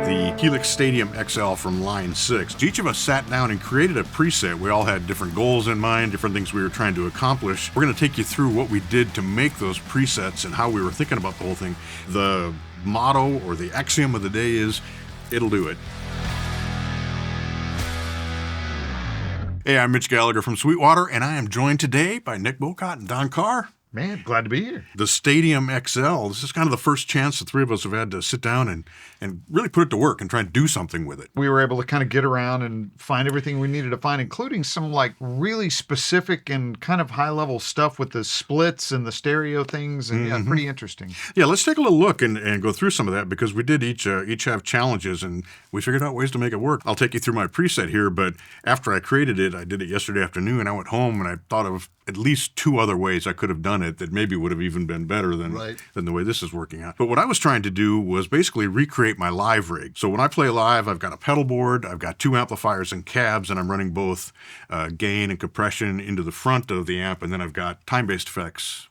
the Helix Stadium XL from line 6. Each of us sat down and created a preset. We all had different goals in mind, different things we were trying to accomplish. We're going to take you through what we did to make those presets and how we were thinking about the whole thing. The motto or the axiom of the day is, it'll do it. Hey, I'm Mitch Gallagher from Sweetwater, and I am joined today by Nick Bowcott and Don Carr. Man, glad to be here. The Stadium XL. This is kind of the first chance the three of us have had to sit down and really put it to work and try and do something with it. We were able to kind of get around and find everything we needed to find, including some like really specific and kind of high level stuff with the splits and the stereo things, and yeah, pretty interesting. Yeah, let's take a little look and go through some of that, because we did each have challenges and we figured out ways to make it work. I'll take you through my preset here, but after I created it, I did it yesterday afternoon, and I went home and I thought of at least two other ways I could have done it that maybe would have even been better than the way this is working out. But what I was trying to do was basically recreate my live rig. So when I play live, I've got a pedal board, I've got two amplifiers and cabs, and I'm running both gain and compression into the front of the amp, and then I've got time-based effects,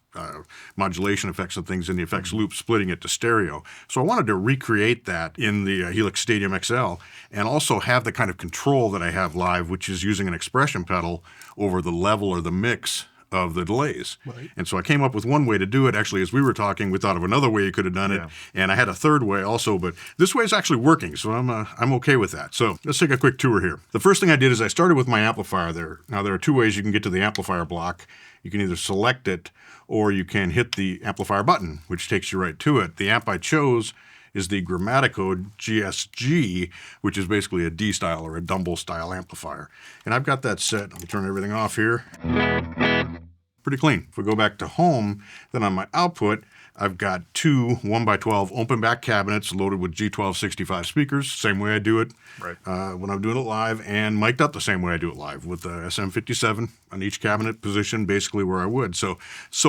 modulation effects and things in the effects loop, splitting it to stereo. So I wanted to recreate that in the Helix Stadium XL and also have the kind of control that I have live, which is using an expression pedal over the level or the mix of the delays. Right. And so I came up with one way to do it. Actually, as we were talking, we thought of another way you could have done it. And I had a third way also, but this way is actually working, so I'm okay with that. So let's take a quick tour here. The first thing I did is I started with my amplifier there. Now there are two ways you can get to the amplifier block. You can either select it or you can hit the amplifier button, which takes you right to it. The amp I chose is the Grammatico GSG, which is basically a D-style or a Dumble style amplifier. And I've got that set. Let me turn everything off here. Pretty clean. If we go back to home, then on my output, I've got two 1x12 open back cabinets loaded with G1265 speakers, same way I do it when I'm doing it live, and mic'd up the same way I do it live with the SM57 on each cabinet position, basically where I would. So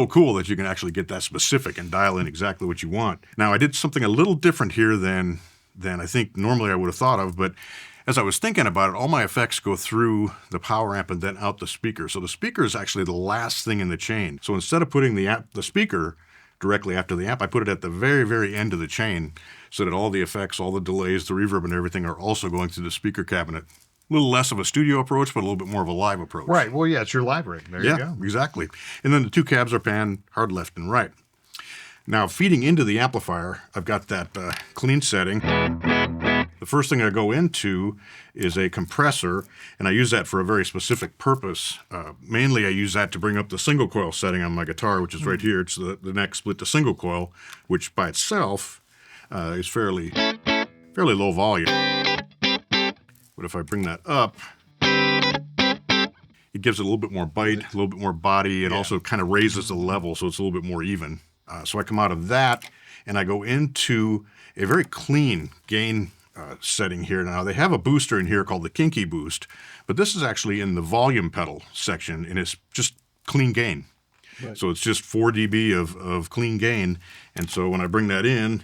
cool that you can actually get that specific and dial in exactly what you want. Now, I did something a little different here than I think normally I would have thought of, but as I was thinking about it, all my effects go through the power amp and then out the speaker. So the speaker is actually the last thing in the chain. So instead of putting the speaker directly after the amp, I put it at the very, very end of the chain so that all the effects, all the delays, the reverb and everything are also going through the speaker cabinet. A little less of a studio approach, but a little bit more of a live approach. Right. Well, yeah, it's your live rig. There you go. Yeah, exactly. And then the two cabs are panned hard left and right. Now, feeding into the amplifier, I've got that clean setting. The first thing I go into is a compressor, and I use that for a very specific purpose. Mainly, I use that to bring up the single coil setting on my guitar, which is right here. It's the neck split to single coil, which by itself is fairly low volume. But if I bring that up, it gives it a little bit more bite, a little bit more body. It also kind of raises the level, so it's a little bit more even. So I come out of that, and I go into a very clean gain setting here. Now, they have a booster in here called the Kinky Boost, but this is actually in the volume pedal section, and it's just clean gain. Right. So it's just 4 dB of clean gain, and so when I bring that in,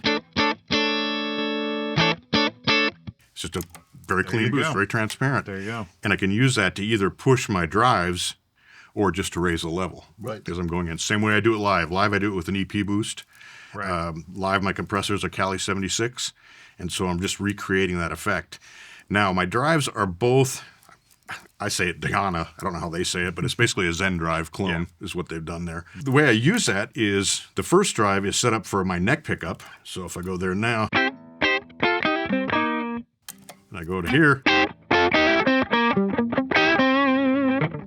it's just a very clean boost, very transparent. There you go. And I can use that to either push my drives or just to raise the level. Right. Because I'm going in. Same way I do it live. Live, I do it with an EP boost. Right. Live, my compressors are Cali 76, and so I'm just recreating that effect. Now, my drives are both, I say it Dhyana, I don't know how they say it, but it's basically a Zen drive clone is what they've done there. The way I use that is the first drive is set up for my neck pickup. So if I go there now, and I go to here,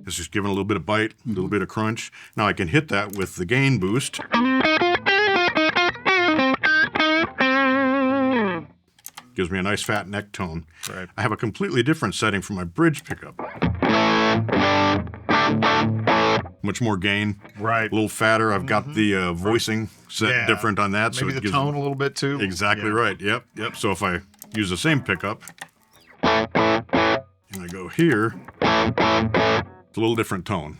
it's just giving a little bit of bite, a little bit of crunch. Now I can hit that with the gain boost. Gives me a nice fat neck tone. Right. I have a completely different setting for my bridge pickup. Much more gain. Right. A little fatter. I've got the voicing set different on that. Maybe so the tone a little bit too. Exactly right. Yep. So if I use the same pickup and I go here, it's a little different tone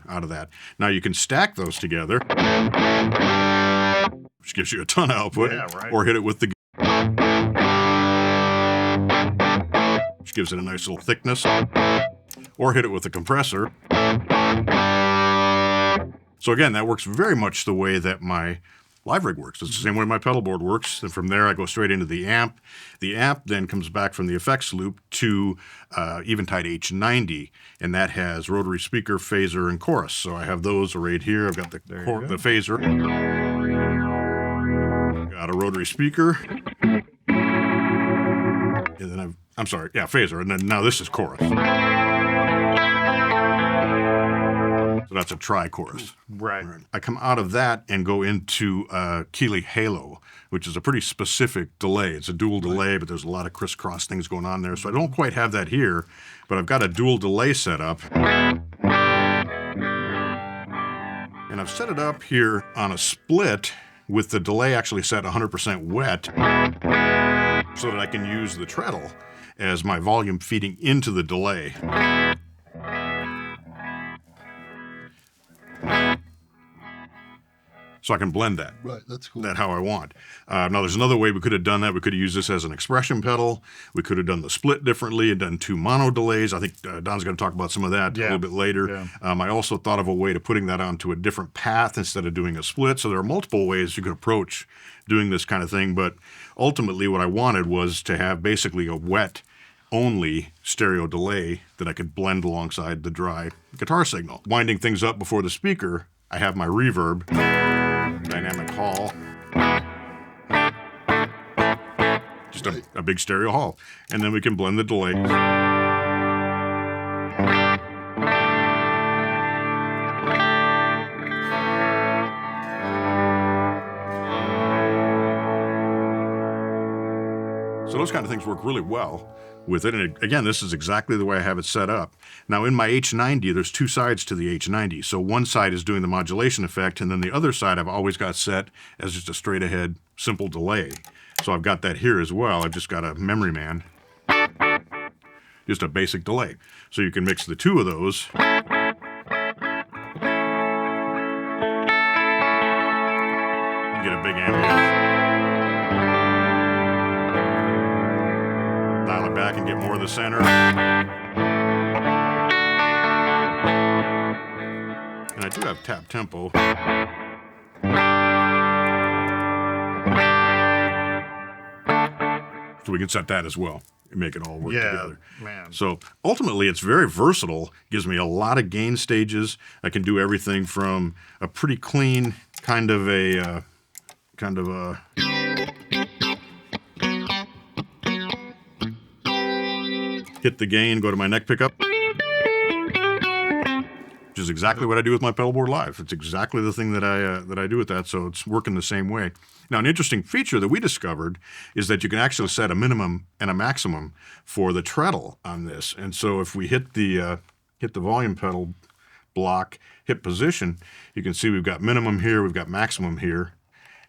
out of that. Now you can stack those together, which gives you a ton of output, or hit it with the, which gives it a nice little thickness, or hit it with a compressor. So again, that works very much the way that my live rig works. It's the same way my pedal board works. And from there, I go straight into the amp. The amp then comes back from the effects loop to Eventide H90, and that has rotary speaker, phaser, and chorus. So I have those right here. I've got the phaser. Got a rotary speaker. And then I'm sorry, phaser. And then now this is chorus. So that's a tri-chorus. Right. I come out of that and go into Keeley Halo, which is a pretty specific delay. It's a dual delay, but there's a lot of crisscross things going on there. So I don't quite have that here, but I've got a dual delay set up. And I've set it up here on a split with the delay actually set 100% wet so that I can use the treadle as my volume feeding into the delay. So I can blend that. Right, that's cool. That how I want. Now, there's another way we could have done that. We could have used this as an expression pedal. We could have done the split differently and done 2 mono delays. I think Don's going to talk about some of that a little bit later. Yeah. I also thought of a way to putting that onto a different path instead of doing a split. So there are multiple ways you could approach doing this kind of thing. But ultimately, what I wanted was to have basically a wet only stereo delay that I could blend alongside the dry guitar signal. Winding things up before the speaker, I have my reverb, dynamic hall, just a big stereo hall. And then we can blend the delay. So those kind of things work really well with it. And again, this is exactly the way I have it set up. Now in my H90, there's 2 sides to the H90. So one side is doing the modulation effect, and then the other side I've always got set as just a straight ahead simple delay. So I've got that here as well. I've just got a memory man, just a basic delay. So you can mix the 2 of those. And get a big ambient. Dial it back and get more of the center. And I do have tap tempo. So we can set that as well and make it all work together. Man. So ultimately, it's very versatile. Gives me a lot of gain stages. I can do everything from a pretty clean kind of a hit the gain, go to my neck pickup, which is exactly what I do with my pedal board live. It's exactly the thing that I do with that, so it's working the same way. Now, an interesting feature that we discovered is that you can actually set a minimum and a maximum for the treadle on this. And so if we hit the volume pedal block, hit position, you can see we've got minimum here, we've got maximum here,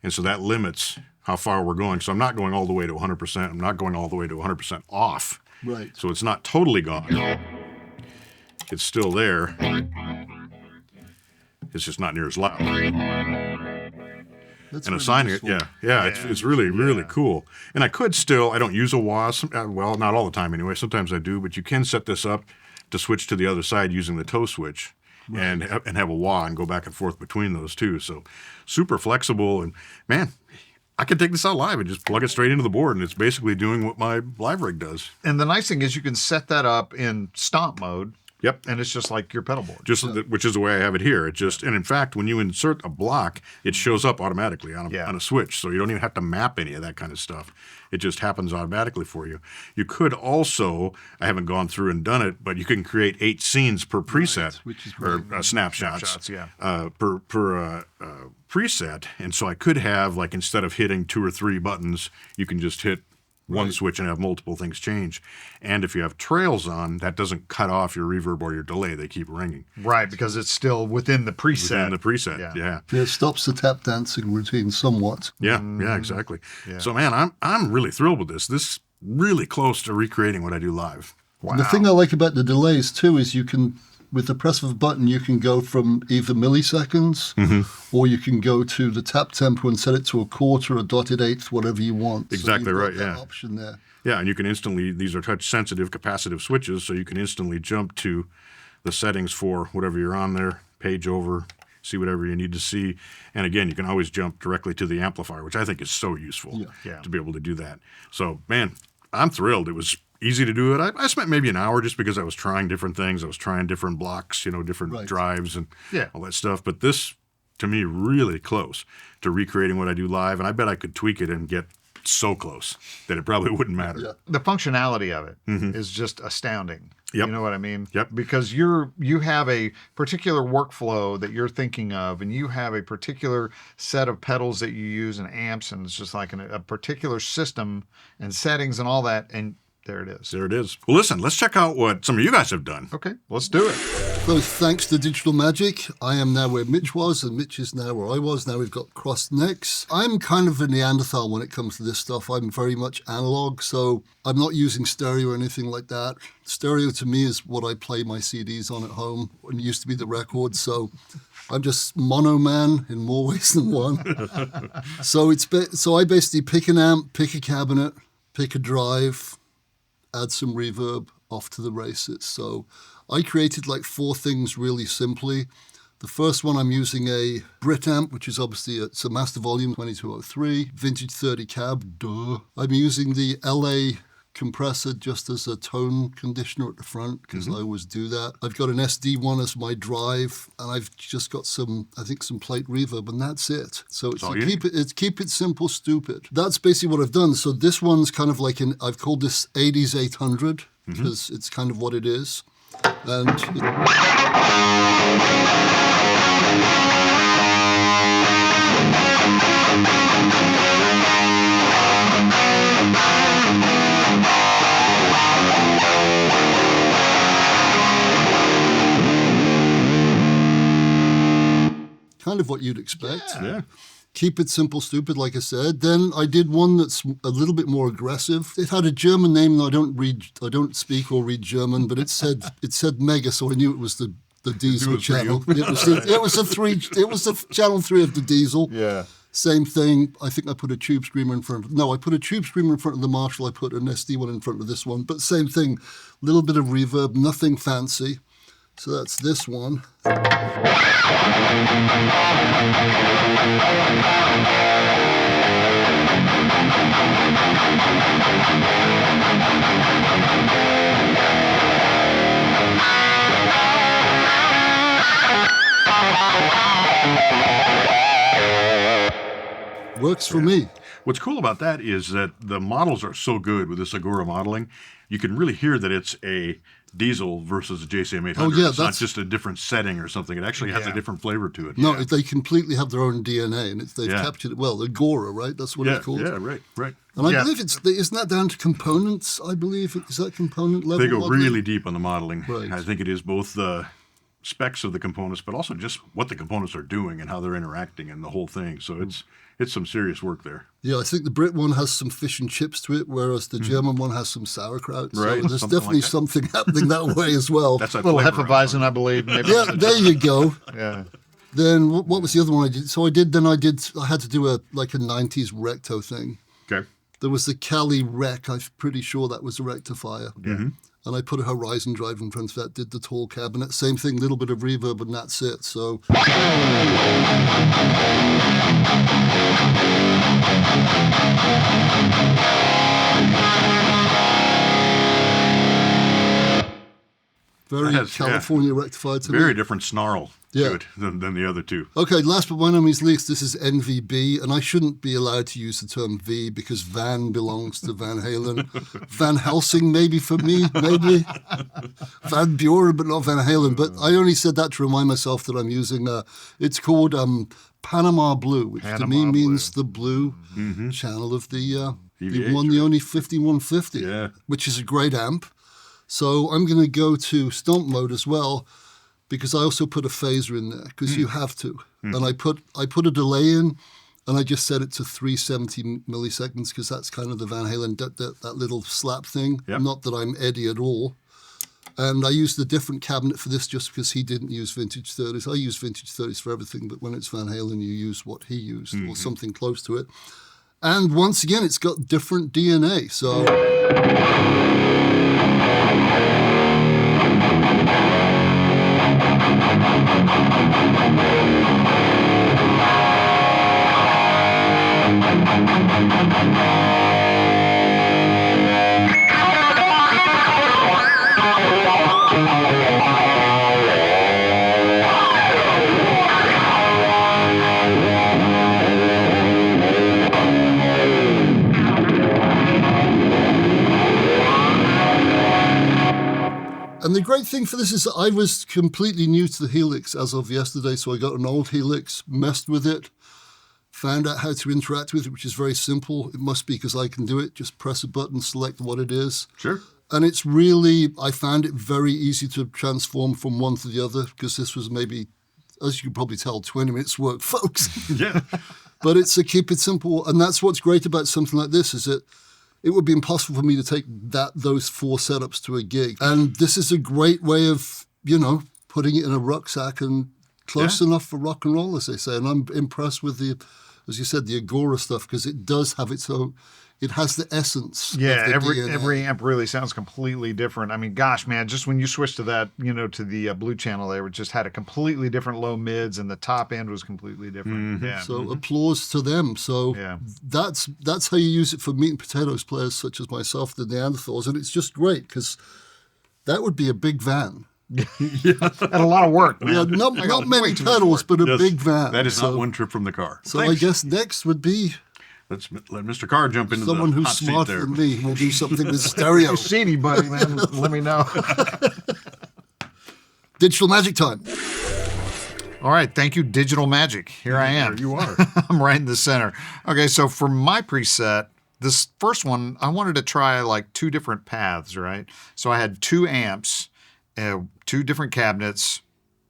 and so that limits how far we're going. So I'm not going all the way to 100%. I'm not going all the way to 100% off. Right. So it's not totally gone. It's still there. It's just not near as loud. That's And really assigning it, useful. it's really cool. And I could still, I don't use a wah, well, not all the time anyway. Sometimes I do, but you can set this up to switch to the other side using the toe switch. Right. And have a wah and go back and forth between those two. So super flexible, and man, I can take this out live and just plug it straight into the board, and it's basically doing what my live rig does. And the nice thing is you can set that up in stomp mode. Yep. And it's just like your pedal board. Which is the way I have it here. It just, and in fact, when you insert a block, it shows up automatically on a switch. So you don't even have to map any of that kind of stuff. It just happens automatically for you. You could also, I haven't gone through and done it, but you can create 8 scenes per preset, which is or snapshots per preset. And so I could have, like, instead of hitting 2 or 3 buttons, you can just hit one switch and have multiple things change. And if you have trails on, that doesn't cut off your reverb or your delay. They keep ringing. Right, because it's still within the preset. Within the preset, yeah. It stops the tap dancing routine somewhat. Yeah, exactly. Yeah. So, man, I'm really thrilled with this. This is really close to recreating what I do live. Wow. The thing I like about the delays, too, is you can, with the press of a button, you can go from either milliseconds or you can go to the tap tempo and set it to a quarter, a dotted eighth, whatever you want. Exactly right, that option there. Yeah, and you can instantly, these are touch-sensitive capacitive switches, so you can instantly jump to the settings for whatever you're on there, page over, see whatever you need to see. And again, you can always jump directly to the amplifier, which I think is so useful Yeah. to be able to do that. So, man, I'm thrilled. It was easy to do it. I spent maybe an hour just because I was trying different things. I was trying different blocks, different drives and all that stuff. But this, to me, really close to recreating what I do live. And I bet I could tweak it and get so close that it probably wouldn't matter. Yeah. The functionality of it is just astounding. Yep. You know what I mean? Yep. Because you have a particular workflow that you're thinking of, and you have a particular set of pedals that you use and amps, and it's just like a particular system and settings and all that, and there it is. There it is. Well, listen, let's check out what some of you guys have done. Okay, let's do it. So thanks to Digital Magic, I am now where Mitch was, and Mitch is now where I was. Now we've got crossed necks. I'm kind of a Neanderthal when it comes to this stuff. I'm very much analog, so I'm not using stereo or anything like that. Stereo to me is what I play my CDs on at home, and it used to be the record, so I'm just mono man in more ways than one. So I basically pick an amp, pick a cabinet, pick a drive, add some reverb, off to the races. So I created like 4 things really simply. The first one, I'm using a Brit amp, which is obviously it's a Master Volume 2203, Vintage 30 cab, duh. I'm using the LA compressor just as a tone conditioner at the front, because I always do that. I've got an SD one as my drive, and I've just got some plate reverb, and that's it. So keep it simple, stupid. That's basically what I've done. So this one's kind of like I've called this 80s 800, because it's kind of what it is. And kind of what you'd expect. Yeah. Keep it simple, stupid, like I said. Then I did one that's a little bit more aggressive. It had a German name, and I don't speak or read German, but it said Mega, so I knew it was the Diesel channel. It was the channel 3 of the Diesel. Yeah. Same thing. I think I put a tube screamer in front of. No, I put a tube screamer in front of the Marshall. I put an SD one in front of this one, but same thing. Little bit of reverb, nothing fancy. So that's this one. Works for me. What's cool about that is that the models are so good with this Agora modeling, you can really hear that it's a Diesel versus a JCM 800. Oh, yeah, it's not just a different setting or something. It actually has a different flavor to it. No, they completely have their own DNA, and they've captured it well. Agora, right? That's what it's called. Yeah, right. And I believe isn't that down to components? I believe is that component level. They go modeling? really deep on the modeling. Right. I think it is both the specs of the components, but also just what the components are doing and how they're interacting and the whole thing. So it's some serious work there. Yeah, I think the Brit one has some fish and chips to it, whereas the German one has some sauerkraut. Right, So there's something definitely like that. something happening that way as well. That's that A little flavor. Hefeweizen, I believe. Maybe. Yeah, there you go. Yeah. Then what was the other one I did? So I had to do a 90s recto thing. Okay. There was the Cali Rec. I'm pretty sure that was a rectifier. Mm-hmm. And I put a Horizon drive in front of that, did the tall cabinet. Same thing, little bit of reverb, and that's it. So very California rectified to me. Very different snarl Yeah. to it than the other two. Okay, last but by no means least, this is NVB, and I shouldn't be allowed to use the term V because Van belongs to Van Halen. Van Helsing, maybe for me, maybe. Van Buren, but not Van Halen. But I only said that to remind myself that I'm using, it's called Panama Blue, which to me means the blue channel of the one, the only 5150, which is a great amp. So I'm going to go to stomp mode as well, because I also put a phaser in there, because you have to. And I put a delay in, and I just set it to 370 milliseconds, because that's kind of the Van Halen, that little slap thing. Yep. Not that I'm Eddie at all. And I used a different cabinet for this just because he didn't use vintage 30s. I use vintage 30s for everything, but when it's Van Halen, you use what he used or something close to it. And once again, it's got different DNA. So... And the great thing for this is that I was completely new to the Helix as of yesterday, so I got an old Helix, messed with it, found out how to interact with it, which is very simple. It must be because I can do it. Just press a button, select what it is. Sure. And it's really, I found it very easy to transform from one to the other, because this was maybe, as you can probably tell, 20 minutes work, folks. Yeah. But it's a keep it simple. And that's what's great about something like this, is that it would be impossible for me to take those 4 setups to a gig. And this is a great way of, putting it in a rucksack and close enough for rock and roll, as they say. And I'm impressed with the, as you said, the Agora stuff, because it does have its own, it has the essence. Yeah, of the DNA. every amp really sounds completely different. I mean, gosh, man, just when you switched to that, to the blue channel there, it just had a completely different low mids, and the top end was completely different. Yeah. So applause to them. So that's how you use it for meat and potatoes players such as myself, the Neanderthals, and it's just great because that would be a big van. And a lot of work, man. Yeah, not many pedals, but a big van. That is not one trip from the car. So I guess next would be Let's let Mr. Carr jump into someone the who's hot seat smarter there. than me will do something with stereo. If you see anybody, man, let me know. Digital magic time. All right, thank you, Digital Magic. Here I am. There you are. I'm right in the center. Okay, so for my preset, this first one, I wanted to try like 2 different paths, right? So I had 2 amps, 2 different cabinets,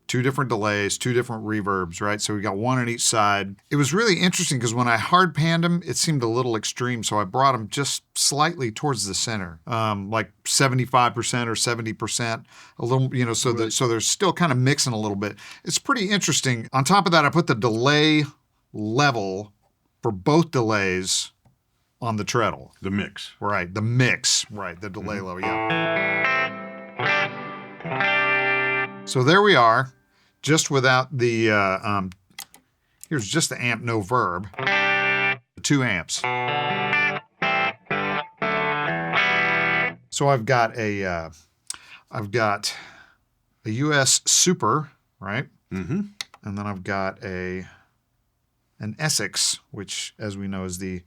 2 different delays, 2 different reverbs, right? So we got 1 on each side. It was really interesting because when I hard panned them, it seemed a little extreme. So I brought them just slightly towards the center, like 75% or 70%, a little, so they're still kind of mixing a little bit. It's pretty interesting. On top of that, I put the delay level for both delays on the treadle. The mix. Right, the mix, right, the delay level, yeah. So there we are. Just without the, here's just the amp, no verb, 2 amps. So I've got a US Super, right? Mm-hmm. And then I've got an Essex, which, as we know, is the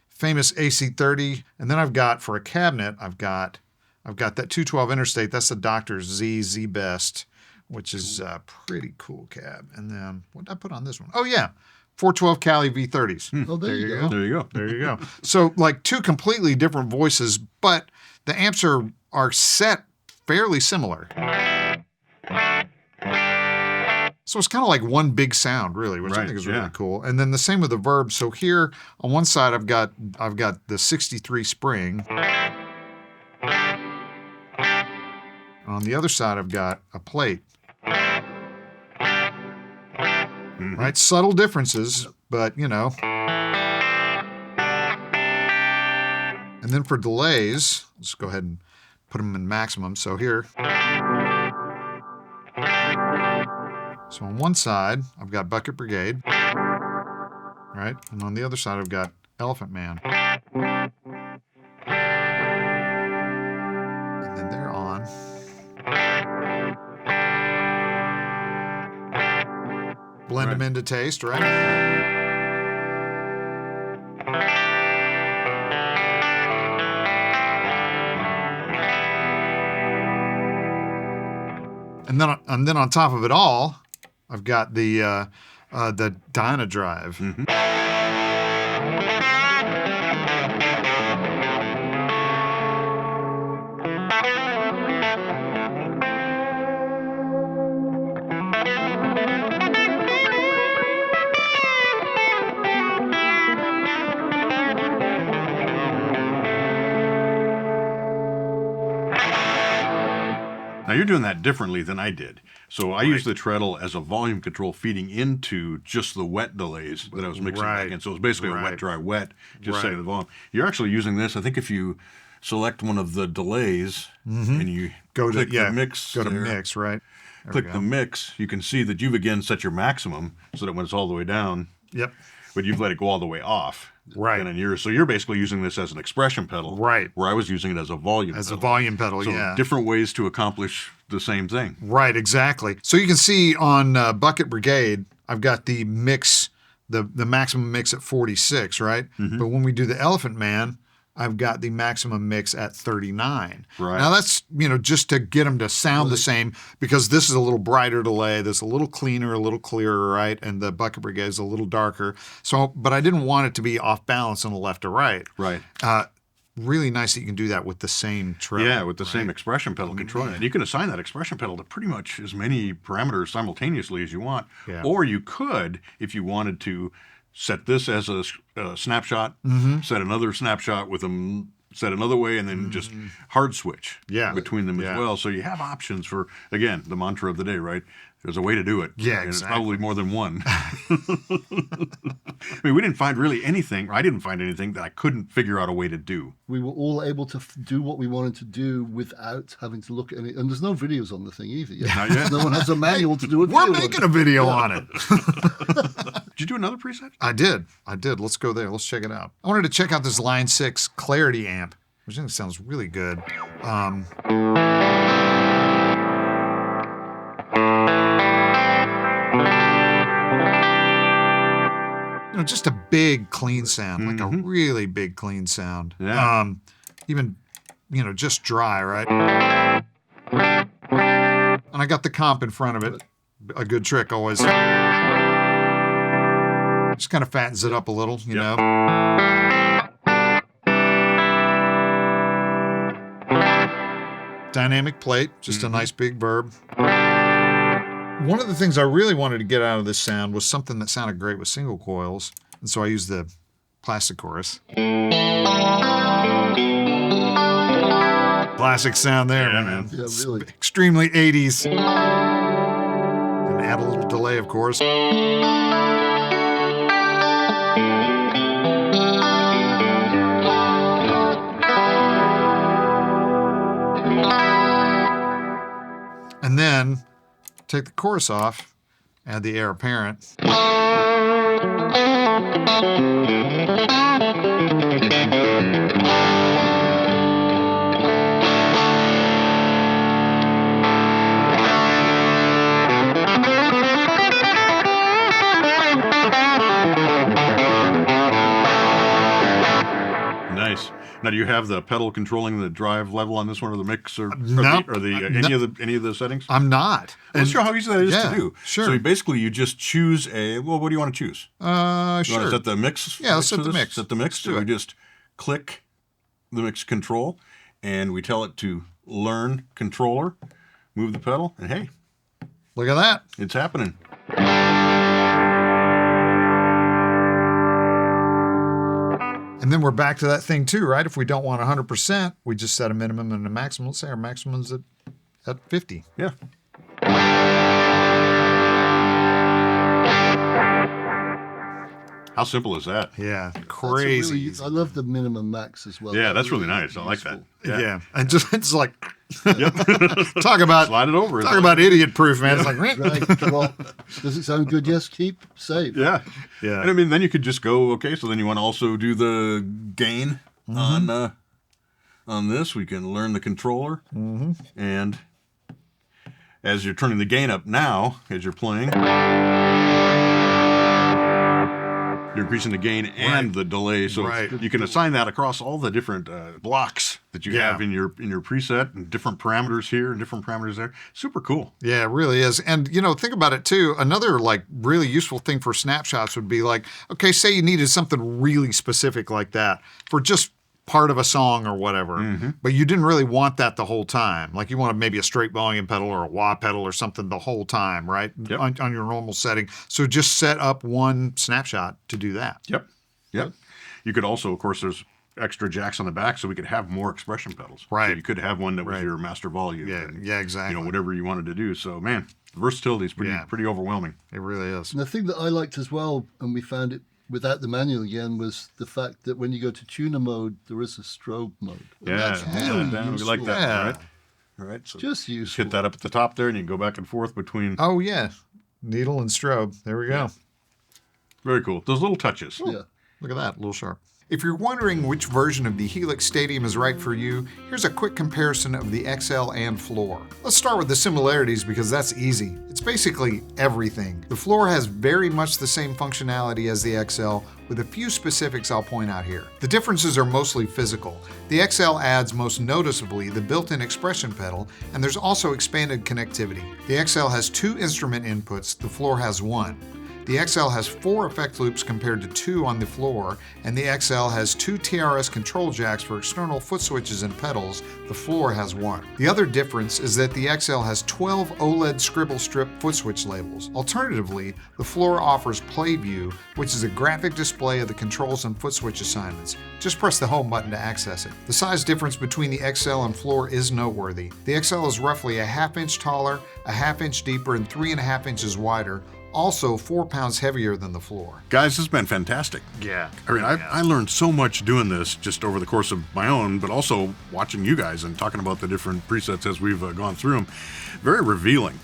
famous AC30. And then I've got, for a cabinet, I've got that 212 Interstate. That's the Dr. Z Best, which is a pretty cool cab. And then, what did I put on this one? Oh, yeah, 412 Cali V30s. Oh, there you go. There you go. There you go. So, like 2 completely different voices, but the amps are set fairly similar. So it's kind of like one big sound, really, which I think is really cool. And then the same with the verb. So here on one side, I've got the 63 Spring. On the other side, I've got a plate. Right? Subtle differences, but, And then for delays, let's go ahead and put them in maximum. So here. So on one side, I've got Bucket Brigade. Right? And on the other side, I've got Elephant Man. And then they're on. Blend them into taste, right? And then on top of it all, I've got the Dyna Drive. Mm-hmm. Now you're doing that differently than I did. So I use the treadle as a volume control feeding into just the wet delays that I was mixing back in. So it's basically a wet, dry, wet, just setting the volume. You're actually using this, I think if you select one of the delays and you click the mix. Go to mix, right? Click the mix, you can see that you've again set your maximum so that when it's all the way down, Yep. but you've let it go all the way off. Right. than in yours. So you're basically using this as an expression pedal, Right. where I was using it as a volume As pedal. a volume pedal, So yeah. different ways to accomplish the same thing. Right, exactly. So you can see on Bucket Brigade, I've got the mix, the maximum mix at 46, right? Mm-hmm. But when we do the Elephant Man, I've got the maximum mix at 39. Right. Now that's, just to get them to sound the same, because this is a little brighter delay, this is a little cleaner, a little clearer, right? And the Bucket Brigade is a little darker. So, but I didn't want it to be off balance on the left or right. Right. Really nice that you can do that with the same treadle. Yeah, with the same expression pedal controlling it. You can assign that expression pedal to pretty much as many parameters simultaneously as you want. Yeah. Or you could, if you wanted to, set this as a snapshot, set another snapshot with them, set another way, and then just hard switch between them as well. So you have options for, again, the mantra of the day, right? There's a way to do it. Yeah, and exactly. It's probably more than one. I mean, we didn't find really anything, or I didn't find anything that I couldn't figure out a way to do. We were all able to do what we wanted to do without having to look at any. And there's no videos on the thing either. Yet. Not yet. No one has a manual to do it. We're making a video on it. Did you do another preset? I did. Let's go there. Let's check it out. I wanted to check out this Line 6 Clarity amp, which I think sounds really good. Just a big, clean sound, like a really big, clean sound. Yeah. Even, just dry, right? And I got the comp in front of it. A good trick always. Just kind of fattens it up a little, you know. Dynamic plate, just a nice big verb. One of the things I really wanted to get out of this sound was something that sounded great with single coils, and so I used the plastic chorus. Classic sound there, man. Yeah, really. Extremely 80s. And add a little delay, of course. And then take the chorus off, add the heir apparent. Nice. Now, do you have the pedal controlling the drive level on this one, or the mix, or No. any of the settings? I'm not. Let's show how easy that is yeah, to do. sure. So basically, you just choose a. Well, what do you want to choose? You want to Sure. set the mix? Yeah, let's set for the this? mix. Set the mix. So do we it. just click the mix control, and we tell it to learn controller, move the pedal, and hey, Look at that. it's happening. And then we're back to that thing too, right? If we don't want 100%, we just set a minimum and a maximum. Let's say our maximum's at 50. Yeah. How simple is that? Yeah, That's a crazy. really- easy. I love the minimum max as well. Yeah, that's really nice. I like that. Yeah. And just it's like Yep. talk about Slide it over. talk about idiot proof, man. It's like Drag, drop. Does it sound good? Yes, keep, save. Yeah. Yeah. And I mean, then you could just go, okay, so then you want to also do the gain on this. We can learn the controller. And as you're turning the gain up now, as you're playing, you're increasing the gain and the delay. So Right. you can assign that across all the different blocks that you Yeah. have in your preset, and different parameters here and different parameters there. Super cool. Yeah, it really is. And, think about it too. Another like really useful thing for snapshots would be like, okay, say you needed something really specific like that for just part of a song or whatever, but you didn't really want that the whole time. Like you wanted maybe a straight volume pedal or a wah pedal or something the whole time, right? Yep. On your normal setting. So just set up one snapshot to do that. Yep. You could also, of course, there's extra jacks on the back, so we could have more expression pedals. Right. So you could have one that was Right. your master volume. Yeah, and, yeah, exactly. whatever you wanted to do. So, man, the versatility is pretty overwhelming. It really is. And the thing that I liked as well, and we found it without the manual again, was the fact that when you go to tuner mode, there is a strobe mode. And Yeah, that's really we like useful. that. Yeah. All right. All right. So Just useful. hit that up at the top there, and you can go back and forth between. Oh, yeah. Needle and strobe. There we go. Very cool. Those little touches. Yeah. Look at that, a little sharp. If you're wondering which version of the Helix Stadium is right for you, here's a quick comparison of the XL and Floor. Let's start with the similarities because that's easy. It's basically everything. The Floor has very much the same functionality as the XL, with a few specifics I'll point out here. The differences are mostly physical. The XL adds most noticeably the built-in expression pedal, and there's also expanded connectivity. The XL has 2 instrument inputs, the Floor has 1. The XL has 4 effect loops compared to 2 on the Floor, and the XL has 2 TRS control jacks for external foot switches and pedals. The Floor has 1. The other difference is that the XL has 12 OLED scribble strip foot switch labels. Alternatively, the Floor offers Play View, which is a graphic display of the controls and foot switch assignments. Just press the home button to access it. The size difference between the XL and Floor is noteworthy. The XL is roughly a ½ inch taller, a ½ inch deeper, and 3½ inches wider, also 4 pounds heavier than the Floor. Guys, this has been fantastic. Yeah. I mean, I learned so much doing this just over the course of my own, but also watching you guys and talking about the different presets as we've gone through them. Very revealing,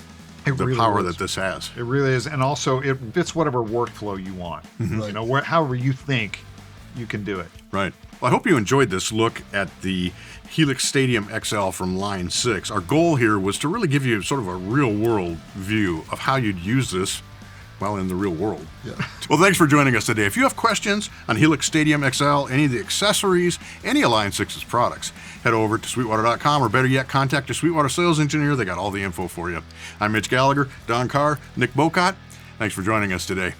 the really power is. that this has. It really is, and also it fits whatever workflow you want. Right. You know, however you think you can do it. Right. Well, I hope you enjoyed this look at the Helix Stadium XL from Line 6. Our goal here was to really give you sort of a real-world view of how you'd use this well in the real world. Yeah. Well, thanks for joining us today. If you have questions on Helix Stadium XL, any of the accessories, any of Line 6's products, head over to Sweetwater.com, or better yet, contact your Sweetwater sales engineer. They got all the info for you. I'm Mitch Gallagher, Don Carr, Nick Bowcott. Thanks for joining us today.